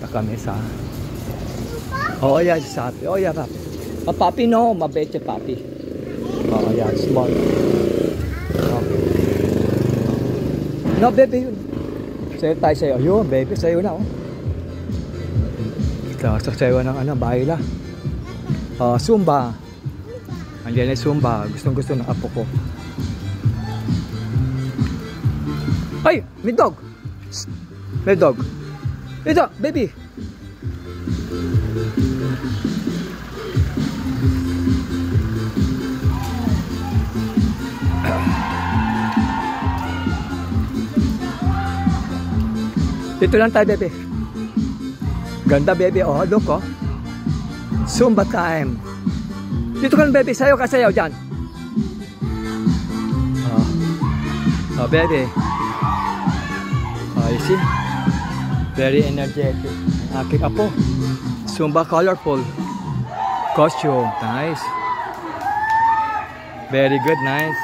kami sa... Oh, yeah, sapi. Oh, yeah, papi. A puppy, no. Mabete, puppy. Oh, yeah, small. Okay. No, baby, yun. Sayo tayo sa'yo. Yun, baby, sa'yo na, oh. Ito, sa'yo ng ano, baila. Zumba. Andiyan ay Zumba. Gustong-gusto ng apo ko. Ay! May dog! May dog. Ito, baby! Dito lang tayo, baby. Ganda, baby. Oh, look, oh. Zumba time. Dito ka lang, baby. Sayo ka, sayo dyan. Oh, baby. Oh, you see? Very energetic. Aking apo. Zumba colorful. Costume. Nice. Very good, nice.